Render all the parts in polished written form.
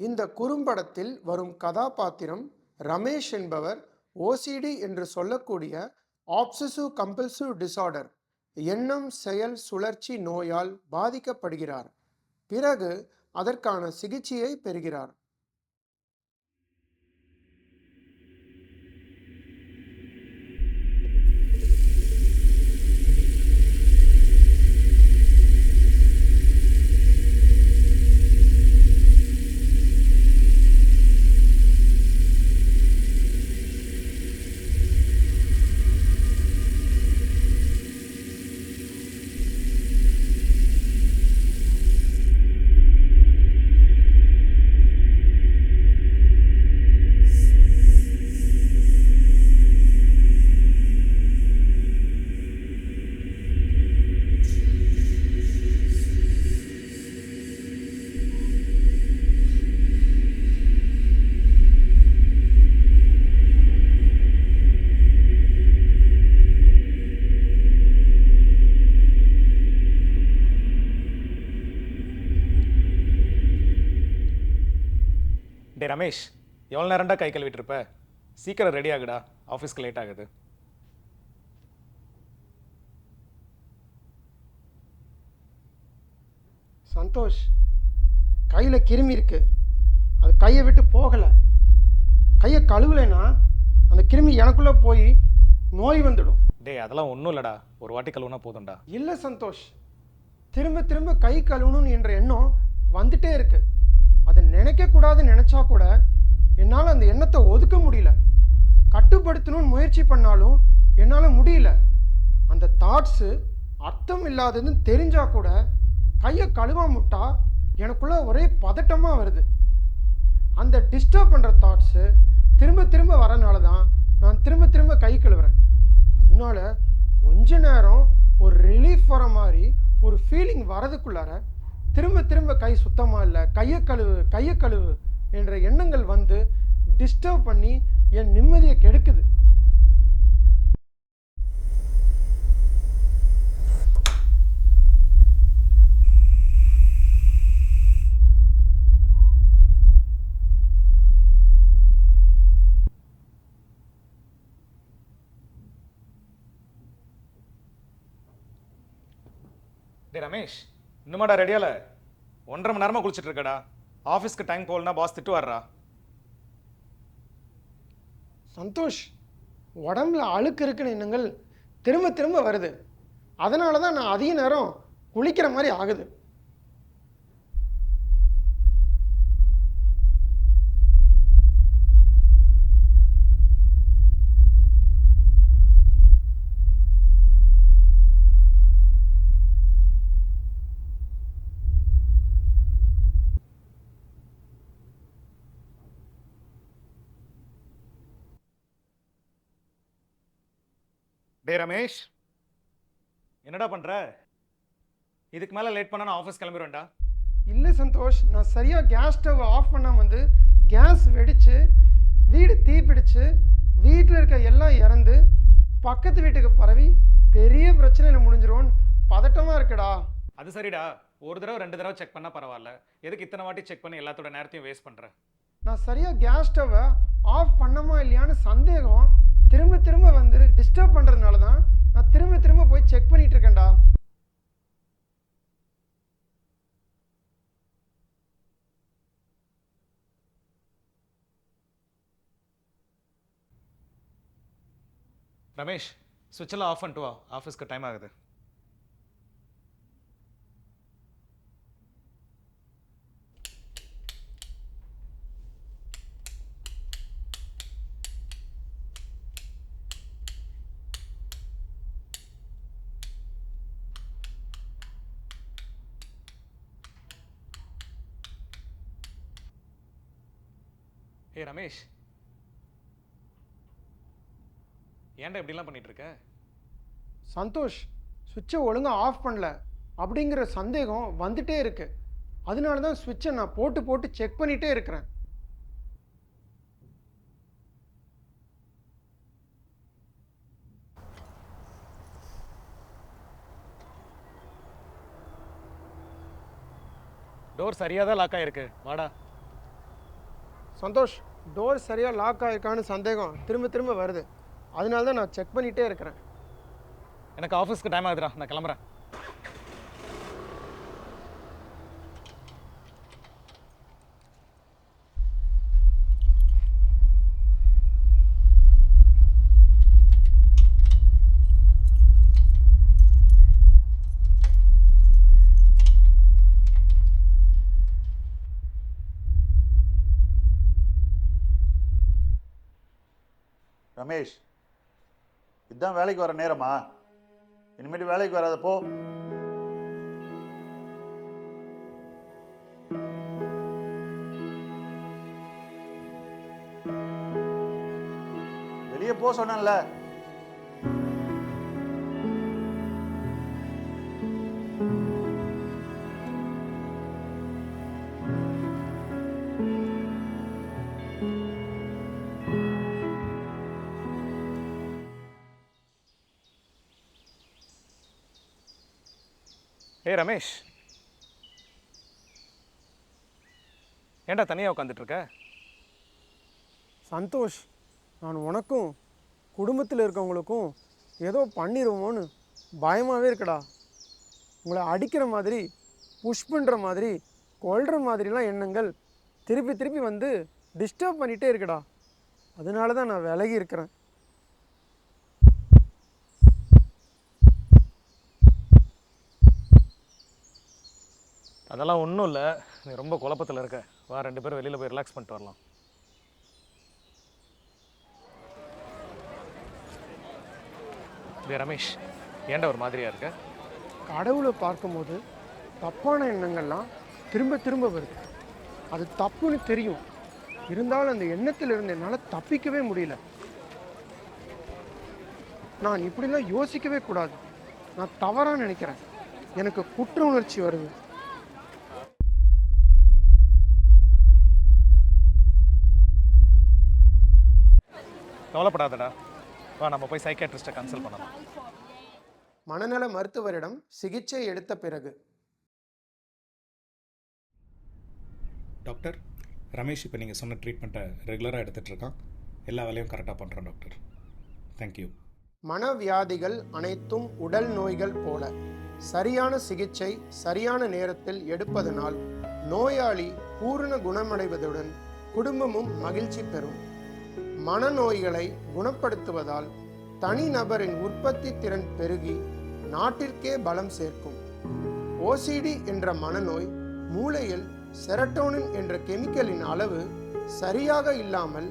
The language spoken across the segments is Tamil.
இந்த குறும்படத்தில் வரும் கதாபாத்திரம் ரமேஷ் என்பவர் ஓசிடி என்று சொல்லக்கூடிய ஆப்சசிவ் கம்பல்சிவ் டிசார்டர் எண்ணம் செயல் சுழற்சி நோயால் பாதிக்கப்படுகிறார். பிறகு அதற்கான சிகிச்சையை பெறுகிறார். டே ரமேஷ், எவ்வளோ நேரம்டா கை கழுவிட்டு இருப்ப? சீக்கிரம் ரெடி ஆகுடா, ஆஃபீஸ்க்கு லேட் ஆகுது. சந்தோஷ், கையில் கிருமி இருக்கு, அது கையை விட்டு போகலை. கையை கழுவலைன்னா அந்த கிருமி எனக்குள்ளே போய் நோய் வந்துடும். டே அதெல்லாம் ஒன்றும் இல்லைடா, ஒரு வாட்டி கழுவுனா போதும்டா. இல்லை சந்தோஷ், திரும்ப திரும்ப கை கழுவணும் என்ற எண்ணம் வந்துட்டே இருக்கு. அதை நினைக்கக்கூடாதுன்னு நினச்சா கூட என்னால் அந்த எண்ணத்தை ஒதுக்க முடியல. கட்டுப்படுத்தணும்னு முயற்சி பண்ணாலும் என்னால் முடியல. அந்த தாட்ஸு அர்த்தம் இல்லாததுன்னு தெரிஞ்சா கூட கையை கழுவாமுட்டா எனக்குள்ள ஒரே பதட்டமாக வருது. அந்த டிஸ்டர்ப் பண்ணுற தாட்ஸு திரும்ப திரும்ப வரனால தான் நான் திரும்ப திரும்ப கை கழுவுறேன். அதனால கொஞ்ச நேரம் ஒரு ரிலீஃப் வர மாதிரி ஒரு ஃபீலிங் வரதுக்குள்ளார திரும்ப திரும்ப கை சுத்தமாக இல்லை, கையை கழுவு என்ற எண்ணங்கள் வந்து டிஸ்டர்ப் பண்ணி என் நிம்மதியை கெடுக்குது. டே ரமேஷ், இன்னுமாடா ரெடியால? 1.5 மணி நேரமாக குளிச்சுட்டு இருக்கடா. ஆஃபீஸ்க்கு டைம் போகலன்னா பாஸ் திட்டுவார்றா. சந்தோஷ், உடம்புல அழுக்கு இருக்கிற எண்ணங்கள் திரும்ப திரும்ப வருது. அதனால தான் நான் அதிக நேரம் குளிக்கிற மாதிரி ஆகுது. டே ரமேஷ், என்னடா பண்ணுற? இதுக்கு மேலே லேட் பண்ணா நான் ஆஃபீஸ் கிளம்பிடுவேன்டா. இல்லை சந்தோஷ், நான் சரியாக கேஸ் ஸ்டவ் ஆஃப் பண்ணாமல் வந்து கேஸ் வெடித்து வீடு தீப்பிடிச்சு வீட்டில் இருக்க எல்லாம் இறந்து பக்கத்து வீட்டுக்கு பரவி பெரிய பிரச்சனையில் முடிஞ்சிரும்னு பதட்டமாக இருக்குடா. அது சரிடா, ஒரு தடவை 2 தடவை செக் பண்ணால் பரவாயில்ல. எதுக்கு இத்தனை வாட்டி செக் பண்ணி எல்லாத்தோட நேரத்தையும் வேஸ்ட் பண்ணுறேன்? நான் சரியாக கேஸ் ஸ்டவ்வை ஆஃப் பண்ணமா இல்லையான்னு சந்தேகம் திரும்ப திரும்ப வந்து டிஸ்டர்ப் பண்ணுறதுனால தான் நான் திரும்ப திரும்ப போய் செக் பண்ணிட்டு இருக்கேன்டா. ரமேஷ், சுவிட்செல்லாம் ஆஃப் பண்ணிட்டு வா, ஆஃபீஸ்க்கு டைம் ஆகுது. ஏ ரமேஷ், ஏன்டா இப்படிலாம் பண்ணிட்டு இருக்க? சந்தோஷ், சுவிட்சை ஒழுங்காக ஆஃப் பண்ணல அப்படிங்கிற சந்தேகம் வந்துட்டே இருக்கு. அதனால தான் சுவிட்சை நான் போட்டு போட்டு செக் பண்ணிகிட்டே இருக்கிறேன். டோர் சரியாக தான் லாக் ஆகிருக்கு, வாடா. சந்தோஷ், டோர் சரியாக லாக் ஆகிருக்கான்னு சந்தேகம் திரும்ப திரும்ப வருது. அதனால தான் நான் செக் பண்ணிகிட்டே இருக்கிறேன். எனக்கு ஆஃபீஸ்க்கு டைம் ஆகுதுடா, நான் கிளம்புறேன். ரமேஷ், இதுதான் வேலைக்கு வர நேரமா? இனிமேட்டு வேலைக்கு வராதப்போ. வெளியே போ சொன்னேன்ல. ஏய் ரமேஷ், ஏன்டா தனியாக உட்காந்துட்டு இருக்க? சந்தோஷ், நான் உனக்கும் குடும்பத்தில் இருக்கவங்களுக்கும் ஏதோ பண்ணிடுவோமோன்னு பயமாகவே இருக்குடா. உங்களை அடிக்கிற மாதிரி, புஷ் பண்ணுற மாதிரி, கொல்ற மாதிரிலாம் எண்ணங்கள் திருப்பி திருப்பி வந்து டிஸ்டர்ப் பண்ணிகிட்டே இருக்குடா. அதனால தான் நான் விலகி இருக்கிறேன். அதெல்லாம் ஒன்றும் இல்லை, நீ ரொம்ப குழப்பத்தில் இருக்க. வா, 2 பேரும் வெளியில் போய் ரிலாக்ஸ் பண்ணிட்டு வரலாம். டேய் ரமேஷ், ஏன்டா ஒரு மாதிரியாக இருக்க? கடவுளை பார்க்கும்போது தப்பான எண்ணங்கள்லாம் திரும்ப திரும்ப வருது. அது தப்புன்னு தெரியும், இருந்தாலும் அந்த எண்ணத்திலிருந்து என்னால் தப்பிக்கவே முடியல. நான் இப்படிலாம் யோசிக்கவே கூடாது. நான் தவறாக நினைக்கிறேன். எனக்கு குற்ற உணர்ச்சி வருது. கவலைப்படாதடா, வா நம்ம போய் சைக்கியாட்ரிஸ்ட்டை கன்சல்ட் பண்ணலாம். மனநல மருத்துவரிடம் சிகிச்சை எடுத்த பிறகு. டாக்டர், ரமேஷ் இப்போ நீங்கள் சொன்ன ட்ரீட்மெண்ட்டை ரெகுலராக எடுத்துகிட்டு இருக்கான். எல்லா வேலையும் கரெக்டாக பண்ணுறோம் டாக்டர். தேங்க்யூ. மனவியாதிகள் அனைத்தும் உடல் நோய்கள் போல சரியான சிகிச்சை சரியான நேரத்தில் எடுப்பதனால் நோயாளி பூரண குணமடைவதுடன் குடும்பமும் மகிழ்ச்சி பெறும். மனநோய்களை குணப்படுத்துவதால் தனிநபரின் உற்பத்தி திறன் பெருகி நாட்டிற்கே பலம் சேர்க்கும். ஓசிடி என்ற மனநோய் மூளையில் செரட்டோனின் என்ற கெமிக்கலின் அளவு சரியாக இல்லாமல்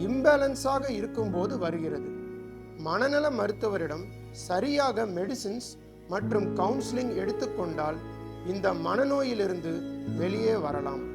இம்பேலன்ஸாக இருக்கும்போது வருகிறது. மனநல மருத்துவரிடம் சரியாக மெடிசின்ஸ் மற்றும் கவுன்சிலிங் எடுத்துக்கொண்டால் இந்த மனநோயிலிருந்து வெளியே வரலாம்.